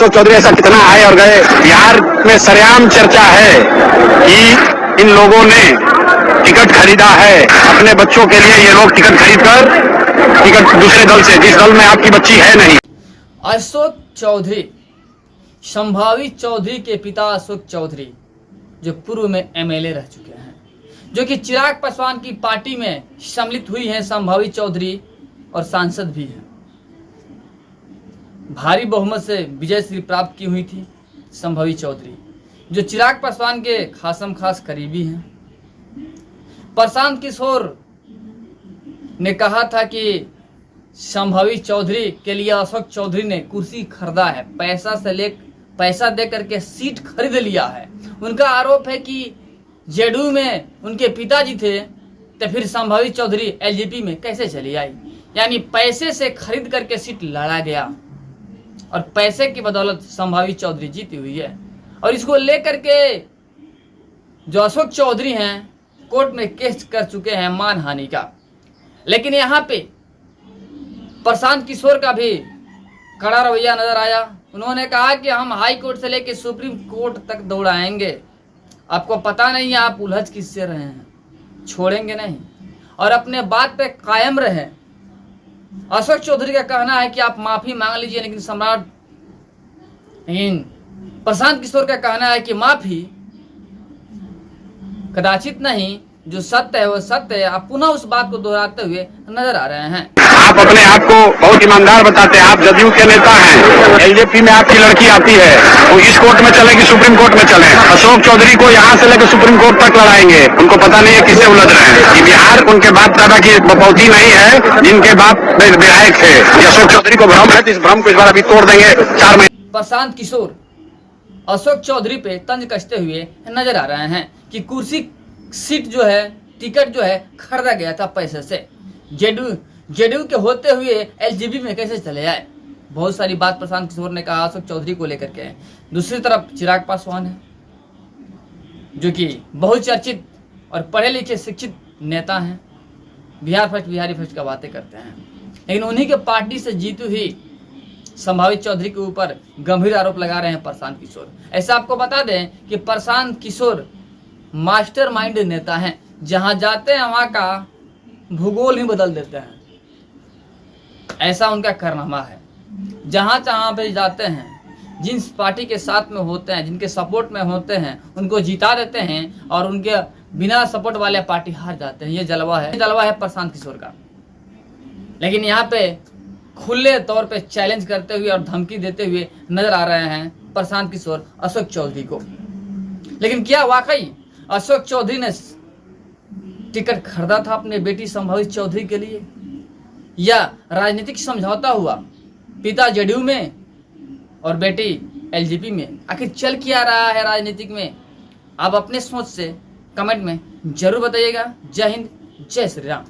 अशोक चौधरी ऐसा कितना आए और गए। बिहार में सरेआम चर्चा है कि इन लोगों ने टिकट खरीदा है अपने बच्चों के लिए। ये लोग टिकट खरीदकर टिकट दूसरे दल से, जिस दल में आपकी बच्ची है नहीं। अशोक चौधरी, संभावित चौधरी के पिता अशोक चौधरी, जो पूर्व में एमएलए रह चुके हैं, जो कि चिराग पासवान की पार्टी में सम्मिलित हुई हैं, संभावित चौधरी, और सांसद भी हैं। भारी बहुमत से विजय श्री प्राप्त की हुई थी संभावित चौधरी, जो चिराग पासवान के खासम खास करीबी हैं। प्रशांत किशोर ने कहा था कि संभावित चौधरी के लिए अशोक चौधरी ने कुर्सी खरीदा है, पैसा दे करके सीट खरीद लिया है। उनका आरोप है कि जेडीयू में उनके पिताजी थे, तो फिर संभावित चौधरी एलजेपी में कैसे चली आई। यानी पैसे से खरीद करके सीट लड़ा गया और पैसे की बदौलत संभावित चौधरी जीती हुई है। और इसको लेकर के जो अशोक चौधरी हैं, कोर्ट में केस कर चुके हैं मानहानि का। लेकिन यहाँ पे प्रशांत किशोर का भी कड़ा रवैया नजर आया। उन्होंने कहा कि हम हाई कोर्ट से लेकर सुप्रीम कोर्ट तक दौड़ाएंगे। आपको पता नहीं है आप उलझ किससे रहे हैं, छोड़ेंगे नहीं और अपने बात पे कायम रहे। अशोक चौधरी का कहना है कि आप माफी मांग लीजिए, लेकिन प्रशांत किशोर का कहना है कि माफी कदाचित नहीं, जो सत्य है वो सत्य है। आप पुनः उस बात को दोहराते हुए नजर आ रहे हैं। आप अपने आप को बहुत ईमानदार बताते हैं, आप जदयू के नेता हैं, एलजेपी में आपकी लड़की आती है, वो इस कोर्ट में चले कि सुप्रीम कोर्ट में चले, अशोक चौधरी को यहाँ से लेकर सुप्रीम कोर्ट तक लड़ाएंगे। उनको पता नहीं है किससे उलझ रहे हैं। कि बिहार उनके बाप दादा की बपौती नहीं है, जिनके बाप विधायक थे। अशोक चौधरी को भ्रम है, तो इस भ्रम को इस बार अभी तोड़ देंगे 4 महीने। प्रशांत किशोर अशोक चौधरी पे तंज कसते हुए नजर आ रहे हैं कि कुर्सी, सीट जो है, टिकट जो है खरीदा गया था पैसे से। जेडीयू के होते हुए एलजेपी में कैसे चले आए। बहुत सारी बात प्रशांत किशोर ने कहा अशोक चौधरी को लेकर के। दूसरी तरफ चिराग पासवान है, जो कि बहुचर्चित और पढ़े लिखे शिक्षित नेता हैं, बिहार फर्स्ट बिहारी फर्स्ट का बातें करते हैं। लेकिन उन्हीं के पार्टी से जीती हुई संभावित चौधरी के ऊपर गंभीर आरोप लगा रहे हैं प्रशांत किशोर। ऐसा आपको बता दें कि प्रशांत किशोर मास्टरमाइंड नेता हैं, जहां जाते हैं वहां का भूगोल ही बदल देते हैं। ऐसा उनका कारनामा है। जहां पे जाते हैं, जिन पार्टी के साथ में होते हैं, जिनके सपोर्ट में होते हैं, उनको जिता देते हैं और उनके बिना सपोर्ट वाले पार्टी हार जाते हैं। ये जलवा है प्रशांत किशोर का। लेकिन यहाँ पे खुले तौर पे चैलेंज करते हुए और धमकी देते हुए नजर आ रहे हैं प्रशांत किशोर अशोक चौधरी को। लेकिन क्या वाकई अशोक चौधरी ने टिकट खरीदा था अपने बेटी संभावित चौधरी के लिए, या राजनीतिक समझौता हुआ पिता जेडीयू में और बेटी एलजेपी में? आखिर चल क्या रहा है राजनीतिक में? आप अपने सोच से कमेंट में जरूर बताइएगा। जय हिंद, जय श्री राम।